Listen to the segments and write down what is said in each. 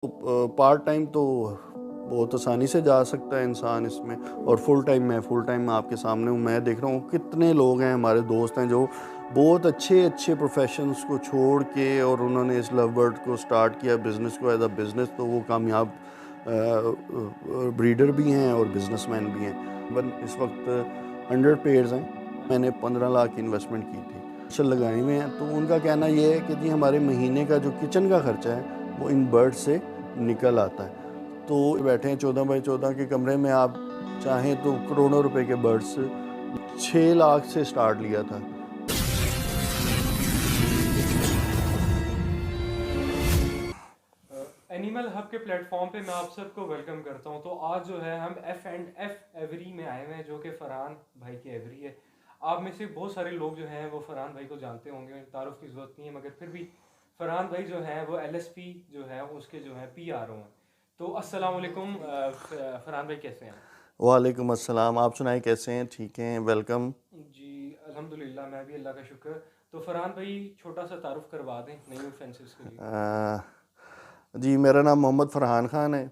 Part time तो बहुत आसानी से जा सकता है इंसान इसमें, और फुल टाइम मैं आपके सामने हूँ। मैं देख रहा हूँ कितने लोग हैं, हमारे दोस्त हैं जो बहुत अच्छे अच्छे प्रोफेशंस को छोड़ के और उन्होंने इस लव बर्ड को स्टार्ट किया, बिज़नेस को एज अ बिज़नेस, तो वो कामयाब ब्रीडर भी हैं और बिजनेसमैन भी हैं। इस वक्त 100 पेयर्स हैं। मैंने 15 लाख की इन्वेस्टमेंट की थी, फसल लगाए हुए हैं। तो उनका कहना ये है कि जी हमारे महीने का जो किचन का खर्चा है वो इन बर्ड से निकल आता है। तो बैठे हैं 14 बाई 14 के कमरे में, आप चाहें तो करोड़ों रुपए के बर्ड्स 6 लाख से स्टार्ट लिया था। एनिमल हब के प्लेटफॉर्म पे मैं आप सबको वेलकम करता हूं। तो आज जो है हम एफ एंड एफ एवरी में आए हुए हैं, जो कि फरहान भाई की एवरी है। आप में से बहुत सारे लोग जो हैं वो फरहान भाई को जानते होंगे, तारुफ की ज़रूरत नहीं है, मगर फिर भी फरहान भाई जो है वो एलएसपी जो है उसके जो है पीआरओ हैं। तो अस्सलाम वालेकुम फरहान भाई, कैसे हैं? वालेकुम अस्सलाम। आप सुनाएं, कैसे हैं? ठीक हैं, वेलकम। जी अल्हम्दुलिल्लाह, मैं भी अल्लाह का शुक्र। तो फरहान भाई छोटा सा तारुफ करवा दें न्यू फेंसेस के लिए। अ, जी, मेरा नाम मोहम्मद फ़रहान ख़ान है।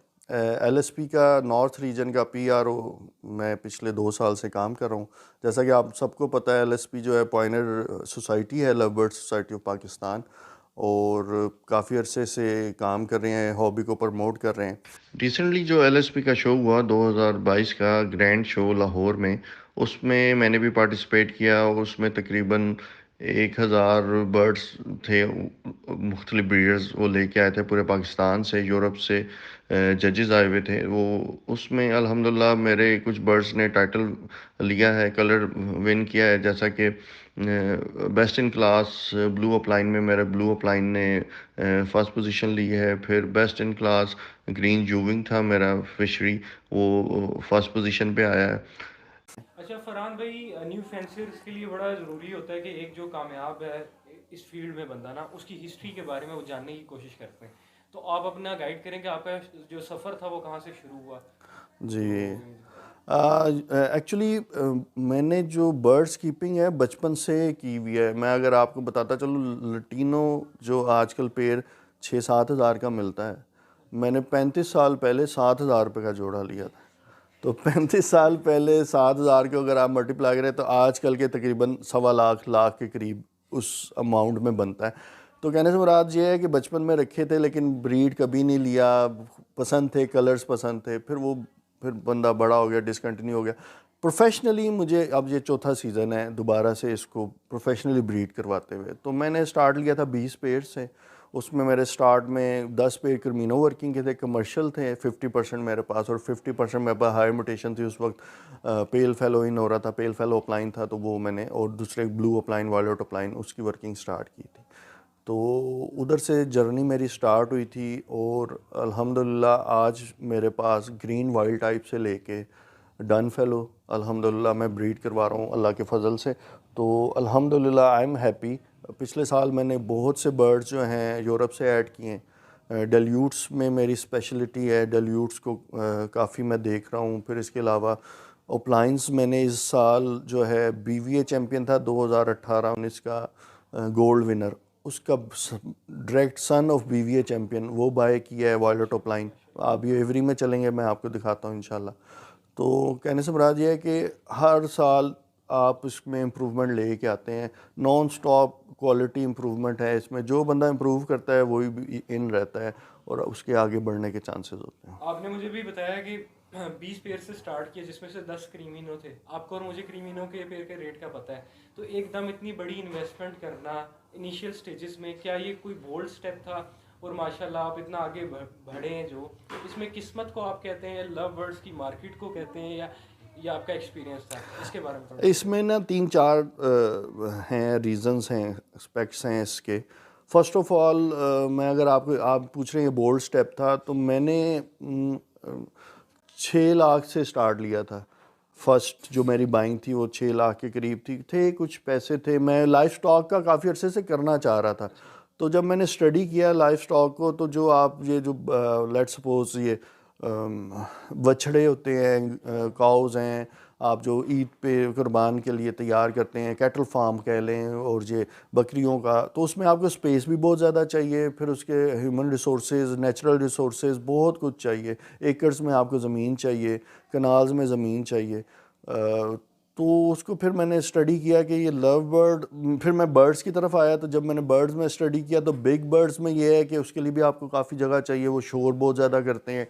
एलएसपी का नॉर्थ रीजन का पीआरओ मैं पिछले 2 साल से काम कर रहा हूँ। जैसा कि आप सबको पता है, एलएसपी जो है पॉइनर सोसाइटी है, love bird society of Pakistan, और काफ़ी अरसे से काम कर रहे हैं, हॉबी को प्रमोट कर रहे हैं। रिसेंटली जो एलएसपी का शो हुआ 2022 का ग्रैंड शो लाहौर में, उसमें मैंने भी पार्टिसिपेट किया। उसमें तकरीबन 1000 बर्ड्स थे, मुख्तलिफ ब्रीडर्स वो लेके आए थे पूरे पाकिस्तान से, यूरोप से जजेस आए हुए थे। वो उसमें अल्हम्दुलिल्लाह मेरे कुछ बर्ड्स ने टाइटल लिया है, कलर विन किया है। जैसा कि best in class blue upline में मेरे ब्लू अपलाइन ने फर्स्ट पोजीशन ली है। फिर बेस्ट इन क्लास ग्रीन जूविंग था मेरा फिशरी, वो फर्स्ट पोजीशन पे आया है। अच्छा फरहान भाई, न्यू फेंसर्स के लिए बड़ा ज़रूरी होता है कि एक जो कामयाब है इस फील्ड में बंदा ना, उसकी हिस्ट्री के बारे में वो जानने की कोशिश करते हैं। तो आप अपना गाइड करें कि आपका जो सफ़र था वो कहाँ से शुरू हुआ। जी, तो एक्चुअली मैंने जो बर्ड्स कीपिंग है बचपन से की हुई है। मैं अगर आपको बताता चलूँ, लटीनो जो आजकल पेड़ 6-7 हज़ार का मिलता है, मैंने 35 साल पहले 7 हज़ार रुपये का जोड़ा लिया था। तो 35 साल पहले 7 हज़ार को अगर आप मल्टीप्लाई करें तो आजकल के तकरीबन 1.25 लाख के करीब उस अमाउंट में बनता है। तो कहने से मुराद ये है कि बचपन में रखे थे लेकिन ब्रीड कभी नहीं लिया। पसंद थे, कलर्स पसंद थे, फिर बंदा बड़ा हो गया, डिसकंटिन्यू हो गया। प्रोफेशनली मुझे अब ये चौथा सीज़न है दोबारा से इसको प्रोफेशनली ब्रीड करवाते हुए। तो मैंने स्टार्ट लिया था 20 पेड़ से। उसमें मेरे स्टार्ट में 10 पेड़ कर्मिनो वर्किंग के थे, कमर्शियल थे 50% मेरे पास, और 50% मेरे पास हाई मोटेशन थी उस वक्त। पेल फेलो इन हो रहा था, पेल फेलो अपलाइन था, तो वो मैंने, और दूसरे ब्लू अपलाइन, वायलेट अपलाइन, उसकी वर्किंग स्टार्ट की थी। तो उधर से जर्नी मेरी स्टार्ट हुई थी, और अल्हम्दुलिल्लाह आज मेरे पास ग्रीन वाइल्ड टाइप से लेके डन फेलो अल्हम्दुलिल्लाह मैं ब्रीड करवा रहा हूँ अल्लाह के फजल से। तो अल्हम्दुलिल्लाह आई एम हैप्पी। पिछले साल मैंने बहुत से बर्ड्स जो हैं यूरोप से ऐड किए हैं। डेल्यूट्स में मेरी स्पेशलिटी है, डेल्यूट्स को काफ़ी मैं देख रहा हूँ। फिर इसके अलावा ओपलाइंस मैंने इस साल जो है बीवीए चैम्पियन था 2018-19 का, गोल्ड विनर, उसका direct son of BVA champion वो बाय किया है, वायलेट ऑफलाइन। आप ये एवरी में चलेंगे, मैं आपको दिखाता हूँ इंशाल्लाह। तो कहने से मुराद ये है कि हर साल आप इसमें इम्प्रूवमेंट लेके आते हैं, नॉन स्टॉप क्वालिटी इम्प्रूवमेंट है इसमें। जो बंदा इम्प्रूव करता है वही भी इन रहता है और उसके आगे बढ़ने के चांसेस होते हैं। आपने मुझे भी बताया कि 20 पेड़ से स्टार्ट किया, जिसमें से 10 क्रीमिनो थे। आपको और मुझे क्रीमिनो के पेड़ के रेट का पता है। तो एकदम इतनी बड़ी इन्वेस्टमेंट करना इनिशियल स्टेजेस में, क्या ये कोई बोल्ड स्टेप था? और माशाल्लाह आप इतना आगे बढ़े हैं, जो इसमें किस्मत को आप कहते हैं या लव बर्ड्स की मार्केट को कहते हैं, या आपका एक्सपीरियंस था? इसके बारे में थोड़ा इसमें ना 3-4 हैं, रीजंस हैं, एस्पेक्ट्स हैं इसके। फर्स्ट ऑफ ऑल, मैं अगर आप पूछ रहे हैं बोल्ड स्टेप था, तो मैंने 6 लाख से स्टार्ट लिया था। फर्स्ट जो मेरी बाइंग थी वो 6 लाख के करीब थी, थे कुछ पैसे थे। मैं लाइफ स्टॉक का काफ़ी अरसे से करना चाह रहा था। अच्छा। तो जब मैंने स्टडी किया लाइफ स्टॉक को, तो जो आप ये जो लेट्स सपोज ये बछड़े होते हैं, काउज हैं, आप जो ईद पे कुर्बान के लिए तैयार करते हैं, कैटल फार्म कह लें और ये बकरियों का, तो उसमें आपको स्पेस भी बहुत ज़्यादा चाहिए, फिर उसके ह्यूमन रिसोर्सेज, नेचुरल रिसोर्सेज, बहुत कुछ चाहिए। एकर्स में आपको ज़मीन चाहिए, कनाल्स में ज़मीन चाहिए। तो उसको फिर मैंने स्टडी किया कि ये लव बर्ड, फिर मैं बर्ड्स की तरफ आया। तो जब मैंने बर्ड्स में स्टडी किया तो बिग बर्ड्स में ये है कि उसके लिए भी आपको काफ़ी जगह चाहिए, वो शोर बहुत ज़्यादा करते हैं।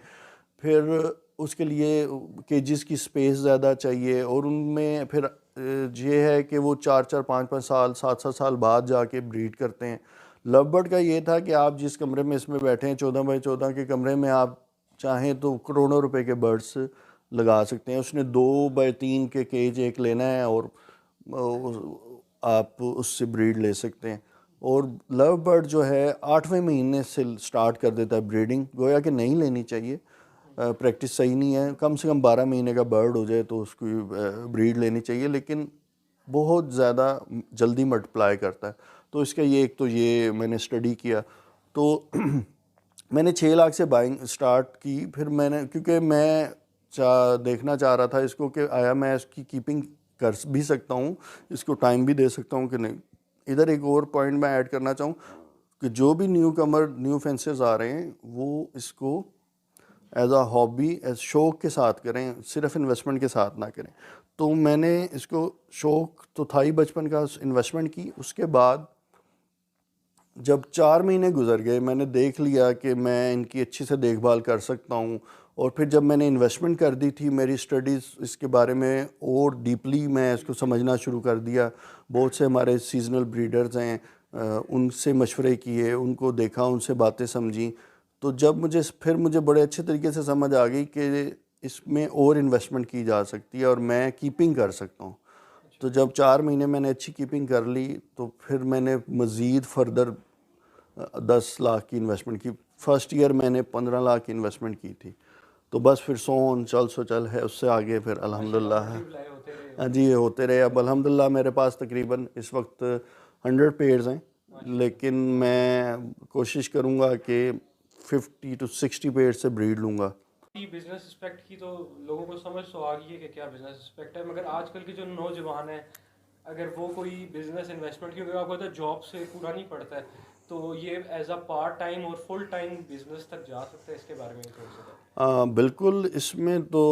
फिर उसके लिए केजेस की स्पेस ज़्यादा चाहिए, और उनमें फिर ये है कि वो 4-4, 5-5 साल, 7-7 साल बाद जाके ब्रीड करते हैं। लव बर्ड का ये था कि आप जिस कमरे में इसमें बैठे हैं, 14 बाई 14 के कमरे में, आप चाहें तो करोड़ों रुपए के बर्ड्स लगा सकते हैं। उसने 2 बाई 3 के केज एक लेना है और आप उससे ब्रीड ले सकते हैं। और लव बर्ड जो है 8वें महीने से स्टार्ट कर देता है ब्रीडिंग, गोया कि नहीं लेनी चाहिए, प्रैक्टिस सही नहीं है। कम से कम 12 महीने का बर्ड हो जाए तो उसकी ब्रीड लेनी चाहिए, लेकिन बहुत ज़्यादा जल्दी मल्टीप्लाई करता है। तो इसका ये एक तो ये मैंने स्टडी किया, तो मैंने 6 लाख से बाइंग स्टार्ट की। फिर मैंने, क्योंकि मैं देखना चाह रहा था इसको कि आया मैं इसकी कीपिंग कर भी सकता हूँ, इसको टाइम भी दे सकता हूँ कि नहीं। इधर एक और पॉइंट मैं ऐड करना चाहूँ कि जो भी न्यू कमर, न्यू फेंसर्स आ रहे हैं, वो इसको एज अ हॉबी, एज शौक के साथ करें, सिर्फ इन्वेस्टमेंट के साथ ना करें। तो मैंने इसको, शौक तो था ही बचपन का, इन्वेस्टमेंट की। उसके बाद जब 4 महीने गुजर गए, मैंने देख लिया कि मैं इनकी अच्छी से देखभाल कर सकता हूँ। और फिर जब मैंने इन्वेस्टमेंट कर दी थी, मेरी स्टडीज़ इसके बारे में और डीपली मैं इसको समझना शुरू कर दिया। बहुत से हमारे सीजनल ब्रीडर्स हैं, उनसे मशवरे किए, उनको देखा, उनसे बातें समझी। तो जब मुझे बड़े अच्छे तरीके से समझ आ गई कि इसमें और इन्वेस्टमेंट की जा सकती है और मैं कीपिंग कर सकता हूँ। तो जब 4 महीने मैंने अच्छी कीपिंग कर ली, तो फिर मैंने मज़ीद फर्दर 10 लाख की इन्वेस्टमेंट की। फर्स्ट ईयर मैंने 15 लाख की इन्वेस्टमेंट की थी। तो बस फिर सोन चल सो चल है, उससे आगे फिर अल्हम्दुलिल्लाह, हाँ जी, ये होते रहे। अब अल्हम्दुलिल्लाह मेरे पास तकरीबन इस वक्त 100 पेयर्स हैं, लेकिन मैं कोशिश करूँगा कि 50 to 60 पेयर से ब्रीड लूँगा। बिजनेस एस्पेक्ट की तो लोगों को समझ तो आ गई है कि क्या बिजनेस एस्पेक्ट है, मगर आजकल के जो नौजवान हैं, अगर वो कोई बिजनेस इन्वेस्टमेंट, क्योंकि आपको पता है जॉब से पूरा नहीं पड़ता है, तो ये एज अ पार्ट टाइम और फुल टाइम बिजनेस तक जा सकता है, इसके बारे में थोड़ा सा। बिल्कुल, इसमें तो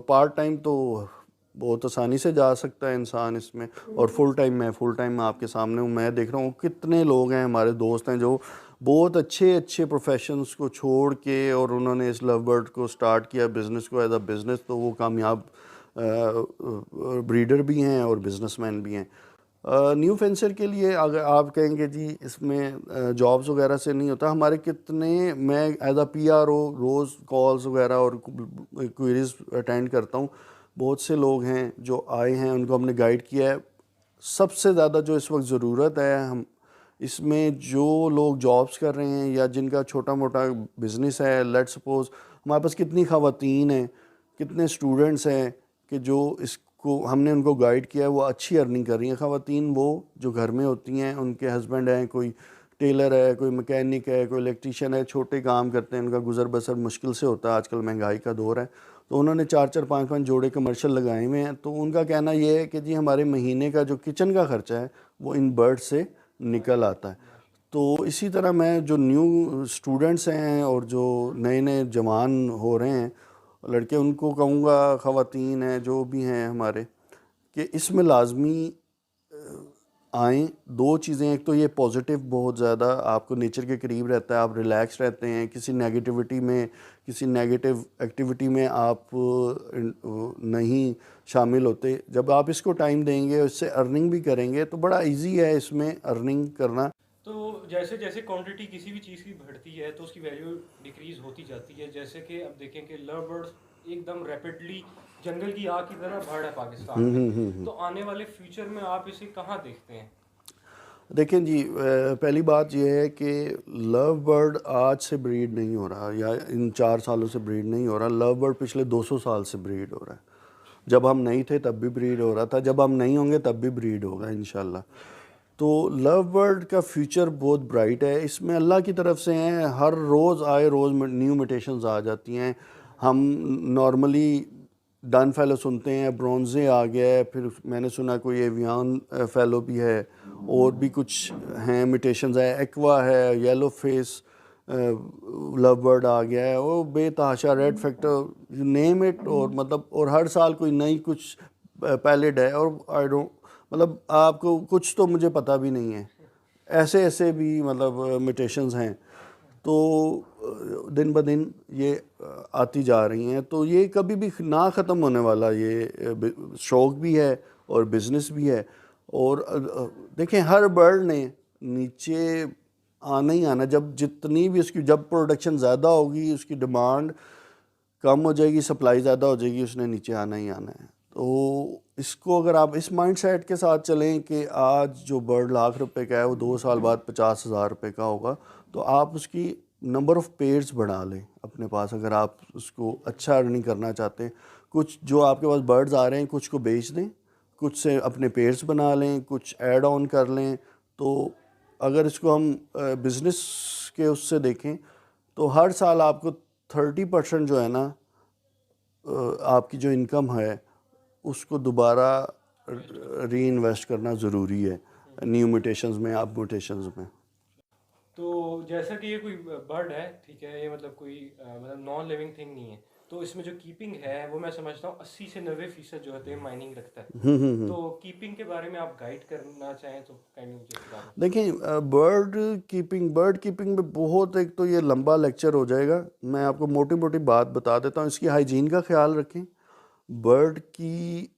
पार्ट टाइम तो बहुत आसानी से जा सकता है इंसान इसमें, और फुल टाइम आपके सामने हूँ। मैं देख रहा हूँ कितने लोग हैं, हमारे दोस्त हैं, जो बहुत अच्छे अच्छे प्रोफेशंस को छोड़ के और उन्होंने इस लव बर्ड को स्टार्ट किया, बिज़नेस को एज अ बिज़नेस। तो वो कामयाब ब्रीडर भी हैं और बिजनेसमैन भी हैं। न्यू फेंसर के लिए अगर आप कहेंगे जी इसमें जॉब्स वगैरह से नहीं होता, हमारे कितने, मैं एज अ PRO रोज़ कॉल्स वगैरह और क्वेरीज अटेंड करता हूँ। बहुत से लोग हैं जो आए हैं, उनको हमने गाइड किया है। सबसे ज़्यादा जो इस वक्त ज़रूरत है, हम इसमें जो लोग जॉब्स कर रहे हैं या जिनका छोटा मोटा बिज़नेस है, लेट सपोज हमारे पास कितनी ख़वातीन हैं, कितने स्टूडेंट्स हैं कि जो इसको हमने उनको गाइड किया है, वो अच्छी अर्निंग कर रही हैं। ख़वातीन वो जो घर में होती हैं, उनके हस्बैंड हैं, कोई टेलर है, कोई मैकेनिक है, कोई इलेक्ट्रीशियन है, छोटे काम करते हैं, उनका गुजर बसर मुश्किल से होता है, आजकल महंगाई का दौर है। तो उन्होंने 4-4, 5-5 जोड़े कमर्शियल लगाए हुए हैं। तो उनका कहना ये है कि जी हमारे महीने का जो किचन का खर्चा है वो इन बर्ड से निकल आता है। तो इसी तरह मैं, जो न्यू स्टूडेंट्स हैं और जो नए नए जवान हो रहे हैं लड़के, उनको कहूँगा, ख़वातीन हैं जो भी हैं हमारे, कि इसमें लाजमी आएँ। 2 चीज़ें, एक तो ये पॉजिटिव बहुत ज़्यादा, आपको नेचर के करीब रहता है, आप रिलैक्स रहते हैं, किसी नेगेटिविटी में, किसी नेगेटिव एक्टिविटी में आप नहीं शामिल होते। जब आप इसको टाइम देंगे, इससे अर्निंग भी करेंगे, तो बड़ा इजी है इसमें अर्निंग करना। तो जैसे जैसे क्वांटिटी किसी भी चीज़ की बढ़ती है तो उसकी वैल्यू डिक्रीज होती जाती है। जैसे कि अब देखें कि लव बर्ड्स एकदम रैपिडली जंगल की आग की तरह बढ़ है पाकिस्तान में, तो आने वाले फ्यूचर में आप इसे कहाँ देखते हैं? देखें जी, पहली बात यह है कि लव बर्ड आज से ब्रीड नहीं हो रहा, या इन 4 सालों से ब्रीड नहीं हो रहा। लव बर्ड पिछले 200 साल से ब्रीड हो रहा है। जब हम नहीं थे तब भी ब्रीड हो रहा था, जब हम नहीं होंगे तब भी ब्रीड होगा इंशाल्लाह। तो लव बर्ड का फ्यूचर बहुत ब्राइट है। इसमें अल्लाह की तरफ से हैं, हर रोज़ आए रोज़ न्यू म्यूटेशंस आ जाती हैं। हम नॉर्मली डन फेलो सुनते हैं, ब्रोंजे आ गया है, फिर मैंने सुना कोई एवियन फेलो भी है, और भी कुछ हैं म्यूटेशंस है, एक्वा है, येलो फेस लव बर्ड आ गया है, वो बेतहाशा, red factor, you name it, और मतलब और हर साल कोई नई कुछ पैलेट है, और आई डोंट मतलब आपको कुछ तो मुझे पता भी नहीं है, ऐसे ऐसे भी मतलब म्यूटेशंस हैं। तो दिन ब दिन ये आती जा रही हैं, तो ये कभी भी ना ख़त्म होने वाला ये शौक़ भी है और बिज़नेस भी है। और देखें हर बर्ड ने नीचे आना ही आना, जब जितनी भी उसकी जब प्रोडक्शन ज़्यादा होगी उसकी डिमांड कम हो जाएगी, सप्लाई ज़्यादा हो जाएगी, उसने नीचे आना ही आना है। तो इसको अगर आप इस माइंडसेट के साथ चलें कि आज जो बर्ड लाख रुपए का है वो 2 साल बाद 50,000 रुपये का होगा, तो आप उसकी नंबर ऑफ़ पेयर्स बढ़ा लें अपने पास, अगर आप उसको अच्छा अर्निंग करना चाहते हैं। कुछ जो आपके पास बर्ड्स आ रहे हैं कुछ को बेच दें, कुछ से अपने पेयर्स बना लें, कुछ ऐड ऑन कर लें। तो अगर इसको हम बिज़नेस के उससे देखें तो हर साल आपको 30% जो है ना आपकी जो इनकम है उसको दोबारा री इन्वेस्ट करना ज़रूरी है न्यू म्यूटेशंस में, आप म्यूटेशंस में। तो जैसा कि ये कोई बर्ड है, ठीक है, ये मतलब कोई मतलब नॉन लिविंग थिंग नहीं है, तो इसमें जो कीपिंग है वो मैं समझता हूँ 80 से 90% जो होते हैं माइनिंग रखता है। तो कीपिंग के बारे में आप गाइड करना चाहें तो काइंडली मुझे बता दें। देखिए बर्ड कीपिंग में बहुत, एक तो ये लंबा लेक्चर हो जाएगा, मैं आपको मोटी मोटी बात बता देता हूँ। इसकी हाइजीन का ख्याल रखें, बर्ड की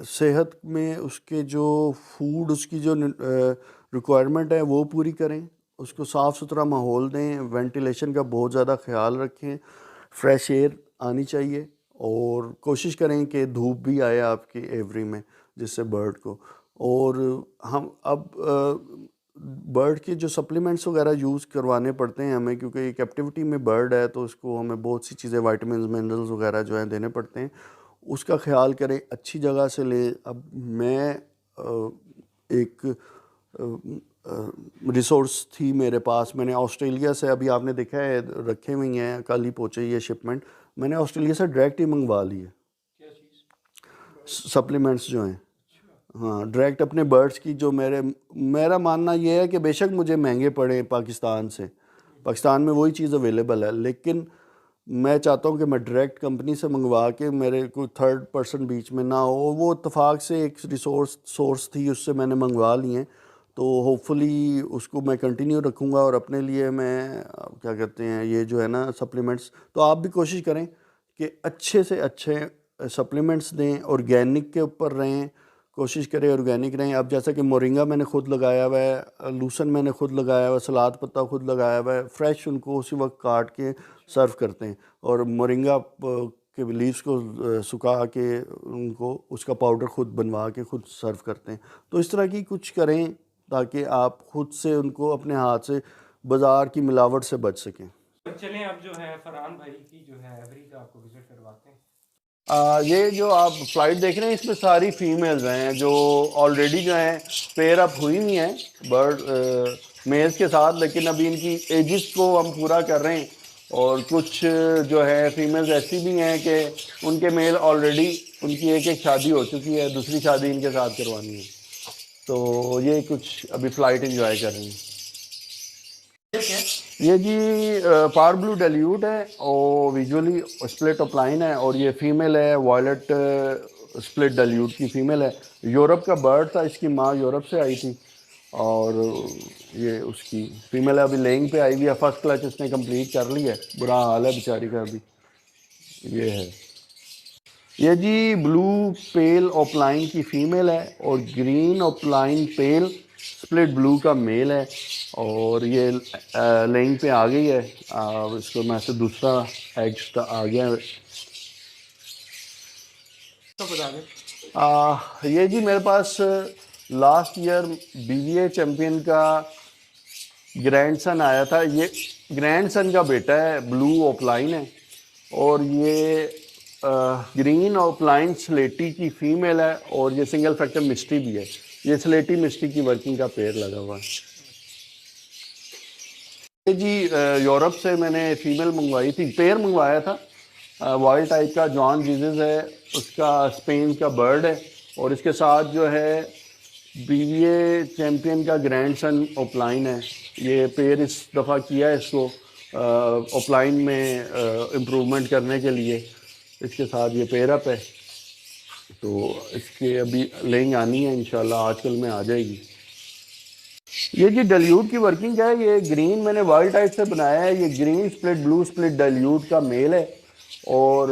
सेहत में उसके जो फूड, उसकी जो रिक्वायरमेंट है वो पूरी करें, उसको साफ़ सुथरा माहौल दें, वेंटिलेशन का बहुत ज़्यादा ख्याल रखें, फ्रेश एयर आनी चाहिए, और कोशिश करें कि धूप भी आए आपकी एवरी में जिससे बर्ड को। और हम अब बर्ड के जो सप्लीमेंट्स वगैरह यूज़ करवाने पड़ते हैं हमें, क्योंकि ये कैप्टिविटी में बर्ड है तो उसको हमें बहुत सी चीज़ें, विटामिन मिनरल्स वगैरह जो हैं देने पड़ते हैं, उसका ख्याल करें, अच्छी जगह से लें। अब मैं एक रिसोर्स थी मेरे पास, मैंने ऑस्ट्रेलिया से, अभी आपने देखा है रखे हुई हैं, कल ही पहुँचे ये शिपमेंट, मैंने ऑस्ट्रेलिया से डायरेक्ट ही मंगवा ली है क्या चीज़? सप्लीमेंट्स जो हैं। हाँ, डायरेक्ट अपने बर्ड्स की, जो मेरा मानना ये है कि बेशक मुझे महंगे पड़े पाकिस्तान से, पाकिस्तान में वही चीज़ अवेलेबल है, लेकिन मैं चाहता हूँ कि मैं डायरेक्ट कंपनी से मंगवा के, मेरे कोई थर्ड पर्सन बीच में ना हो। वो इत्तेफाक से एक सोर्स थी, उससे मैंने मंगवा लिए हैं, तो होपफुली उसको मैं कंटिन्यू रखूँगा। और अपने लिए मैं क्या कहते हैं, ये जो है ना सप्लीमेंट्स, तो आप भी कोशिश करें कि अच्छे से अच्छे सप्लीमेंट्स दें, ऑर्गेनिक के ऊपर रहें, कोशिश करें ऑर्गेनिक रहें। अब जैसा कि मोरिंगा मैंने खुद लगाया हुआ है, लूसन मैंने खुद लगाया हुआ है, सलाद पत्ता खुद लगाया हुआ है, फ्रेश उनको उसी वक्त काट के सर्व करते हैं, और मोरिंगा के लीव्स को सुखा के उनको उसका पाउडर खुद बनवा के खुद सर्व करते हैं। तो इस तरह की कुछ करें ताकि आप खुद से उनको अपने हाथ से बाज़ार की मिलावट से बच सकें। चलें अब जो है फरहान भाई की जो है एवरी का आपको विजिट करवाते हैं। ये जो आप फ्लाइट देख रहे हैं इसमें सारी फीमेल्स हैं जो ऑलरेडी जो हैं पेयर अप हुई हुई हैं बर्ड मेल्स के साथ, लेकिन अभी इनकी एजिस को हम पूरा कर रहे हैं। और कुछ जो है फीमेल्स ऐसी भी हैं कि उनके मेल ऑलरेडी, उनकी एक शादी हो चुकी है, दूसरी शादी इनके साथ करवानी है, तो ये कुछ अभी फ़्लाइट इंजॉय कर रही हैं। ये जी पार ब्लू डेल्यूट है और विजुअली स्प्लिट ऑपलाइन है, और ये फीमेल है, वॉयलेट स्प्लिट डेल्यूट की फीमेल है। यूरोप का बर्ड था, इसकी माँ यूरोप से आई थी, और ये उसकी फीमेल है, अभी लेइंग पे आई हुई है, फर्स्ट क्लच इसने कंप्लीट कर ली है, बुरा हाल है बेचारी का अभी। ये है, ये जी ब्लू पेल ऑपलाइन की फ़ीमेल है, और ग्रीन ऑपलाइन पेल स्प्लिट ब्लू का मेल है, और ये लेइंग पे आ गई है। इसको मैं से दूसरा एग आ गया है। तो बता दें। ये जी मेरे पास लास्ट ईयर BVA चैम्पियन का ग्रैंडसन आया था, ये ग्रैंडसन का बेटा है, ब्लू ऑपलाइन है, और ये ग्रीन ऑपलाइन स्लेटी की फ़ीमेल है, और ये सिंगल फैक्टर मिस्ट्री भी है। ये स्लेटी मिस्ट्री की वर्किंग का पेयर लगा हुआ है। ये जी यूरोप से मैंने फ़ीमेल मंगवाई थी, पेयर मंगवाया था, वाइल्ड टाइप का जॉन जीजस है, उसका स्पेन का बर्ड है। और इसके साथ जो है बीवीए चैम्पियन का ग्रैंड सन ओपलाइन है। ये पेयर इस दफ़ा किया है इसको ओपलाइन में इम्प्रूवमेंट करने के लिए। इसके साथ ये पेयर अप है, तो इसके अभी लेंग आनी है इंशाल्लाह, आजकल में आ जाएगी। ये जी डल्यूट की वर्किंग है। ये ग्रीन मैंने वाइल्ड टाइप से बनाया है। ये green split blue split dilute का मेल है और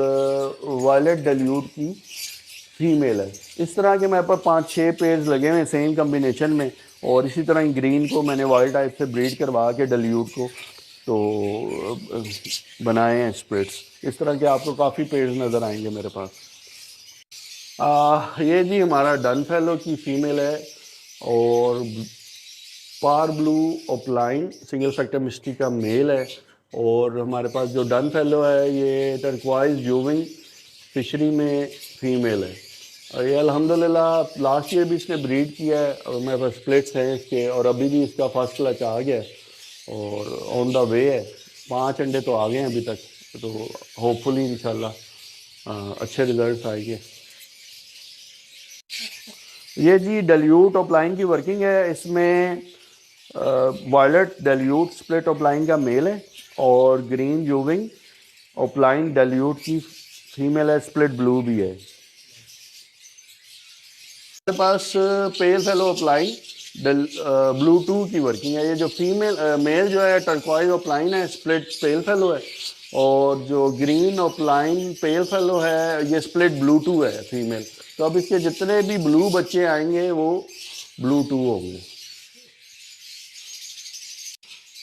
वायलेट डल्यूट की फीमेल है। इस तरह के मेरे पास 5-6 पेयर्स लगे हुए हैं सेम कम्बिनेशन में। और इसी तरह ग्रीन को मैंने वाइल्ड टाइप से ब्रीड करवा के डल्यूट को तो बनाए हैं स्प्लिट्स। इस तरह के आपको काफ़ी पेयर्स नज़र आएंगे मेरे पास। ये जी हमारा डन फेलो की फीमेल है और पार ब्लू ओपलाइन सिंगल फैक्टर मिस्टी का मेल है। और हमारे पास जो डन फेलो है ये टर्क्वाइज यूविंग फिशरी में फीमेल है। और ये अल्हम्दुलिल्लाह लास्ट ईयर भी इसने ब्रीड किया है और मेरे पास स्प्लिट्स हैं इसके, और अभी भी इसका फर्स्ट क्लच आ गया है और ऑन द वे है। 5 अंडे तो आ गए हैं अभी तक, तो होपफुली इंशाल्लाह अच्छे रिजल्ट आएंगे। ये जी डल्यूट ओपलाइन की वर्किंग है। इसमें वायलेट डल्यूट स्प्लिट ओपलाइन का मेल है और ग्रीन यूविंग ओपलाइन डल्यूट की फीमेल है, स्प्लिट ब्लू भी है। मेरे पास पेल फेलो ओपलाइन ब्लू 2 की वर्किंग है। ये जो फीमेल मेल जो है टर्क्वाइज ओपलाइन है, स्प्लिट पेल फेलो है। और जो ग्रीन ओपलाइन पेल फेलो है ये स्प्लिट ब्लू 2 है फीमेल। तो अब इसके जितने भी ब्लू बच्चे आएंगे वो ब्लू 2 होंगे।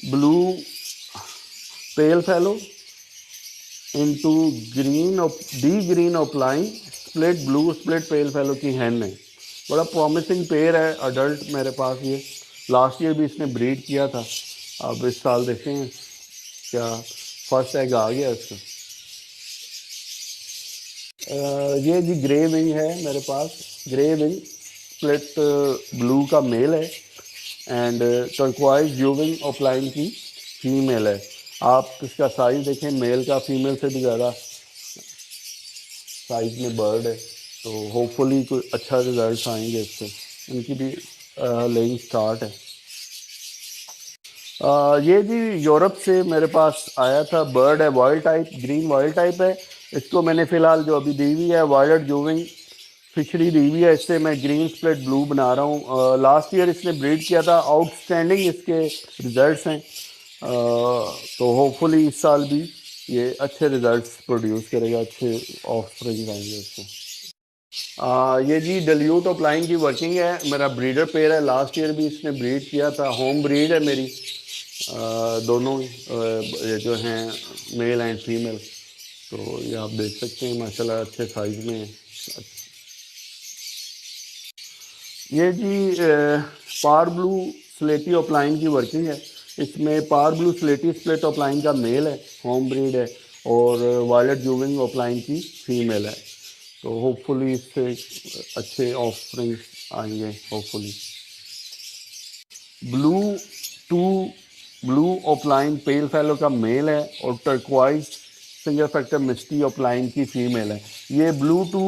ब्लू पेल fellow into green opaline split blue split pale fallow की हैन है। बड़ा प्रॉमिसिंग पेयर है अडल्ट मेरे पास। ये लास्ट ईयर भी इसने ब्रीड किया था। अब इस साल देखें क्या फर्स्ट एग आ गया इसका। ये जी ग्रे विंग है मेरे पास। ग्रे विंग स्प्लिट ब्लू का मेल है एंड टर्क्वाइज यूविंग ओपलाइन की फीमेल है। आप इसका साइज देखें, मेल का फीमेल से भी ज़्यादा साइज में बर्ड है। तो होपफुली कोई अच्छा रिजल्ट आएंगे इससे। इनकी भी लेइंग स्टार्ट है। ये जी यूरोप से मेरे पास आया था बर्ड है, wild type green wild type है। इसको मैंने फ़िलहाल जो अभी दी हुई है वायलेट यूविंग फिशरी दी हुई है। इससे मैं ग्रीन स्प्लिट ब्लू बना रहा हूँ। लास्ट ईयर इसने ब्रीड किया था, आउटस्टैंडिंग इसके रिजल्ट्स हैं। तो होपफुली इस साल भी ये अच्छे रिजल्ट्स प्रोड्यूस करेगा, अच्छे ऑफस्प्रिंग आएंगे इसको। ये जी डल्यूट ओपलाइन की वर्किंग है। मेरा ब्रीडर पेयर है, लास्ट ईयर भी इसने ब्रीड किया था। होम ब्रीड है मेरी। दोनों ये जो हैं मेल एंड फीमेल। तो ये आप देख सकते हैं माशाल्लाह अच्छे साइज में है। ये जी पार ब्लू स्लेटी ओपलाइन की वर्किंग है। इसमें पार ब्लू स्लेटी स्प्लिट ओपलाइन का मेल है, होम ब्रीड है। और वायलेट यूविंग ओपलाइन की फीमेल है। तो होपफुली इससे अच्छे ऑफस्प्रिंग आएंगे hopefully. Blue opaline pale fallow का मेल है और टर्क्वाइज सिंगल फैक्टर मिस्टी ओपलाइन की फीमेल है। ये ब्लू 2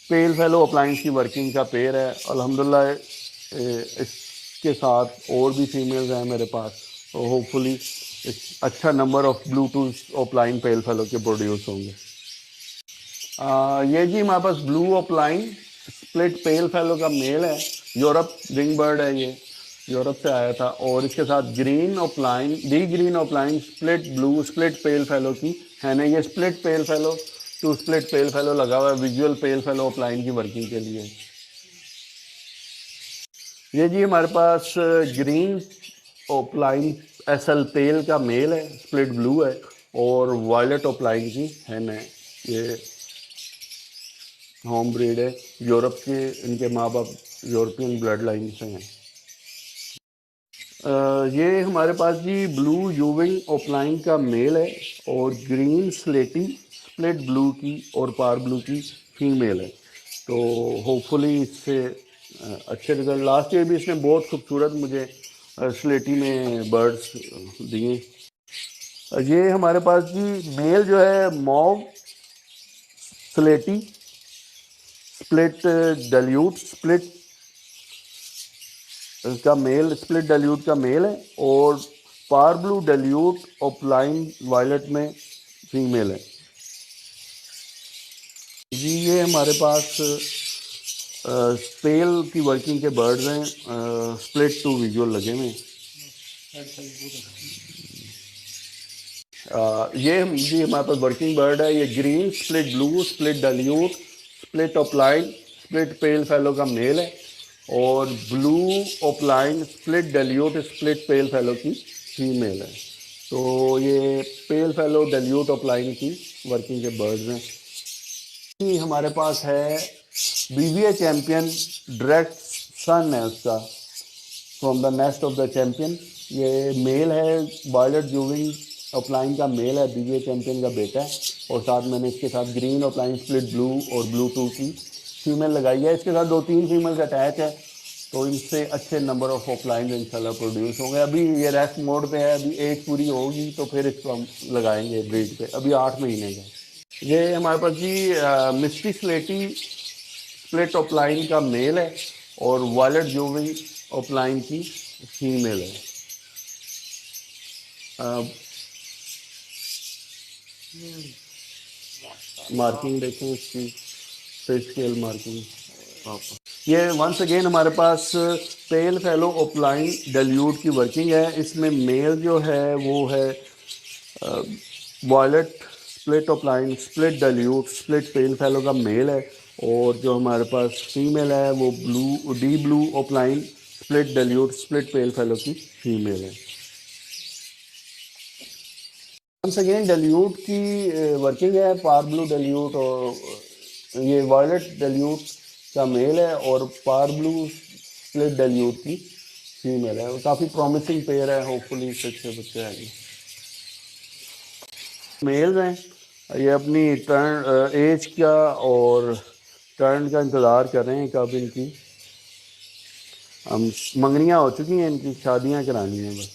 पेल फेलो ओपलाइन की वर्किंग का पेयर है। अल्हम्दुलिल्लाह इसके साथ और भी फीमेल्स हैं मेरे पास। तो होपफुली अच्छा number of blue 2 opaline pale fallow के प्रोड्यूस होंगे। ये जी हमारे पास blue opaline split pale fallow का मेल है। यूरोप विंग बर्ड है, ये यूरोप से आया था। और इसके साथ green opaline split blue split pale fallow की है ना। ये split pale fallow 2 split pale fallow लगा हुआ है विजुअल पेल फेलो ओपलाइन की वर्किंग के लिए। ये जी हमारे पास ग्रीन ओपलाइन एसएल पेल का मेल है, स्प्लिट ब्लू है। और वायलेट ओपलाइन की है ना। ये होम ब्रीड है, यूरोप के इनके माँ बाप यूरोपियन ब्लड लाइन से हैं। ये हमारे पास जी ब्लू यूविंग ओपलाइन का मेल है और ग्रीन स्लेटी स्प्लिट ब्लू की और पार ब्लू की फीमेल है। तो होपफुली इससे अच्छे रिजल्ट। लास्ट ईयर भी इसने बहुत खूबसूरत मुझे स्लेटी में बर्ड्स दिए। ये हमारे पास जी मेल जो है मॉव स्लेटी स्प्लिट डेल्यूट स्प्लिट का मेल, स्प्लिट डेल्यूट का मेल है, और पार ब्लू डेल्यूट ऑफलाइन वायलेट में फीमेल है जी। ये हमारे पास स्पेल की वर्किंग के बर्ड्स हैं, स्प्लिट टू विजुअल लगे हुए हैं। ये जी हमारे पास वर्किंग बर्ड है। ये green split blue split dilute split opaline split pale fallow का मेल है, और blue opaline split dilute split pale fallow की फीमेल है। तो ये पेल फेलो डेल्यूट ऑफलाइन की वर्किंग के बर्ड्स हैं। हमारे पास है बीवीए चैम्पियन, डायरेक्ट सन है उसका, from the nest of the champion. ये मेल है, वायलेट जूविंग ऑफलाइन का मेल है, बीवीए चैम्पियन का बेटा है, और साथ मैंने इसके साथ ग्रीन ऑफलाइन स्प्लिट ब्लू और ब्लू टू की फीमेल लगाई है। इसके साथ 2-3 फीमेल्स अटैच है, तो इनसे अच्छे नंबर ऑफ ऑफलाइन इंशाल्लाह प्रोड्यूस होंगे। अभी ये रेस्ट मोड पे है, अभी एज पूरी होगी तो फिर इसको हम लगाएंगे ब्रीड पे। अभी 8 महीने का। ये हमारे पास जी मिस्टी स्लेटी स्प्लिट ऑफलाइन का मेल है, और वायलेट जूविंग ऑफलाइन की फीमेल है। मार्किंग देखें इसकी, फिश स्केल मार्किंग। ये वंस अगेन हमारे पास पेल फेलो ऑफलाइन डेल्यूट की वर्किंग है। इसमें मेल जो है वो है violet split opaline split dilute split pale fallow का मेल है, और जो हमारे पास फीमेल है वो blue D blue opaline split dilute split pale fallow की फीमेल है। वंस अगेन डेल्यूट की वर्किंग है, पार ब्लू डेल्यूट, और ये वायलेट डेल्यूट का मेल है, और पार ब्लू स्प्लिट डेल्यूट की फीमेल है। काफ़ी प्रॉमिसिंग पेयर है, होपफुली इससे अच्छे बच्चे आएंगे। मेल्स हैं, ये अपनी टर्न एज का और टर्न का इंतज़ार कर रहे हैं कब इनकी हम मंगनियाँ हो चुकी हैं, इनकी शादियाँ करानी हैं बस।